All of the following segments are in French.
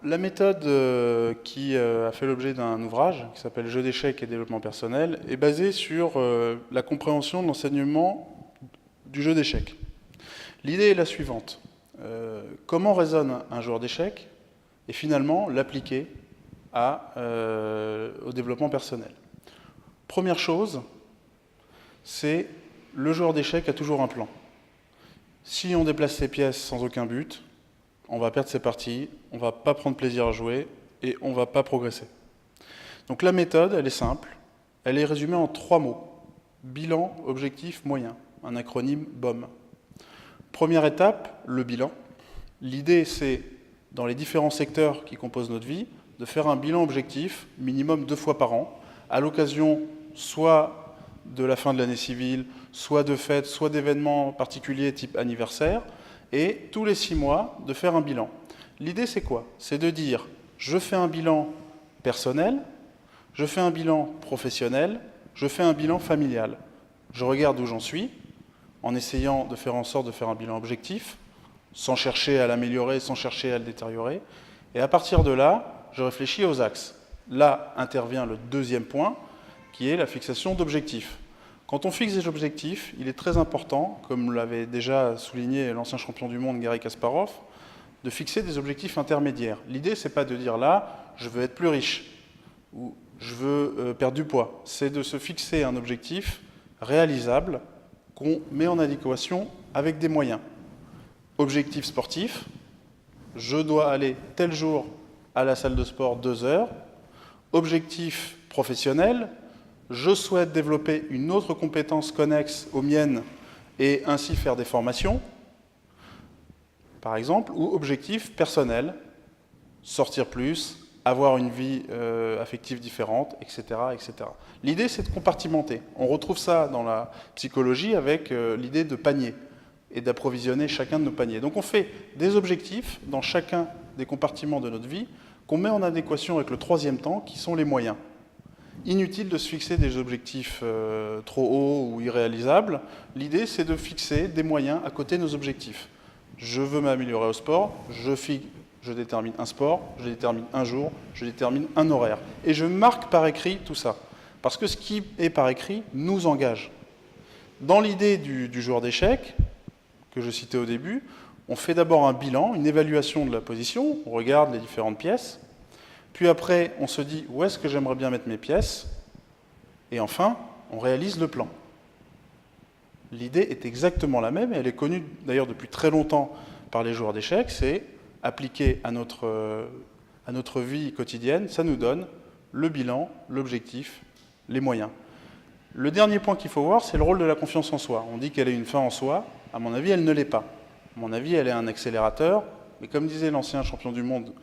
La méthode qui a fait l'objet d'un ouvrage qui s'appelle Jeux d'échecs et développement personnel est basée sur la compréhension de l'enseignement du jeu d'échecs. L'idée est la suivante. Comment résonne un joueur d'échecs et finalement l'appliquer au développement personnel. Première chose, c'est le joueur d'échecs a toujours un plan. Si on déplace ses pièces sans aucun but, on va perdre ses parties, on ne va pas prendre plaisir à jouer et on ne va pas progresser. Donc la méthode, elle est simple, elle est résumée en 3 mots. Bilan, objectif, moyen, un acronyme BOM. Première étape, le bilan. L'idée, c'est, dans les différents secteurs qui composent notre vie, de faire un bilan objectif, minimum 2 fois par an, à l'occasion soit de la fin de l'année civile, soit de fêtes, soit d'événements particuliers type anniversaire, et tous les 6 mois, de faire un bilan. L'idée, c'est quoi? C'est de dire, je fais un bilan personnel, je fais un bilan professionnel, je fais un bilan familial. Je regarde où j'en suis, en essayant de faire en sorte de faire un bilan objectif, sans chercher à l'améliorer, sans chercher à le détériorer. Et à partir de là, je réfléchis aux axes. Là intervient le deuxième point, qui est la fixation d'objectifs. Quand on fixe des objectifs, il est très important, comme l'avait déjà souligné l'ancien champion du monde Garry Kasparov, de fixer des objectifs intermédiaires. L'idée, c'est pas de dire là, je veux être plus riche, ou je veux perdre du poids. C'est de se fixer un objectif réalisable qu'on met en adéquation avec des moyens. Objectif sportif, je dois aller tel jour à la salle de sport 2 heures. Objectif professionnel, je souhaite développer une autre compétence connexe aux miennes et ainsi faire des formations, par exemple, ou objectif personnel, sortir plus, avoir une vie affective différente, etc., etc. L'idée, c'est de compartimenter. On retrouve ça dans la psychologie avec l'idée de panier et d'approvisionner chacun de nos paniers. Donc on fait des objectifs dans chacun des compartiments de notre vie qu'on met en adéquation avec le troisième temps, qui sont les moyens. Inutile de se fixer des objectifs trop hauts ou irréalisables. L'idée, c'est de fixer des moyens à côté de nos objectifs. Je veux m'améliorer au sport, je détermine un sport, je détermine un jour, je détermine un horaire. Et je marque par écrit tout ça. Parce que ce qui est par écrit nous engage. Dans l'idée du joueur d'échecs, que je citais au début, on fait d'abord un bilan, une évaluation de la position, on regarde les différentes pièces, puis après on se dit où est-ce que j'aimerais bien mettre mes pièces, et enfin on réalise le plan. L'idée est exactement la même, et elle est connue d'ailleurs depuis très longtemps par les joueurs d'échecs, c'est appliqué à notre vie quotidienne, ça nous donne le bilan, l'objectif, les moyens. Le dernier point qu'il faut voir, c'est le rôle de la confiance en soi. On dit qu'elle est une fin en soi, à mon avis, elle ne l'est pas. À mon avis, elle est un accélérateur, mais comme disait l'ancien champion du monde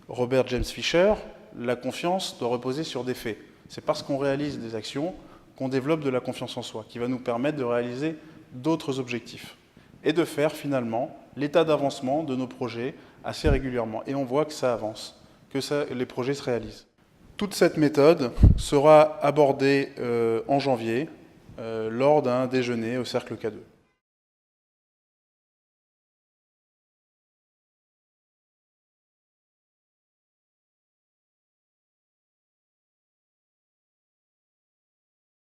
Robert James Fisher, la confiance doit reposer sur des faits. C'est parce qu'on réalise des actions qu'on développe de la confiance en soi, qui va nous permettre de réaliser d'autres objectifs et de faire finalement l'état d'avancement de nos projets assez régulièrement. Et on voit que ça avance, que les projets se réalisent. Toute cette méthode sera abordée en janvier lors d'un déjeuner au Cercle K2.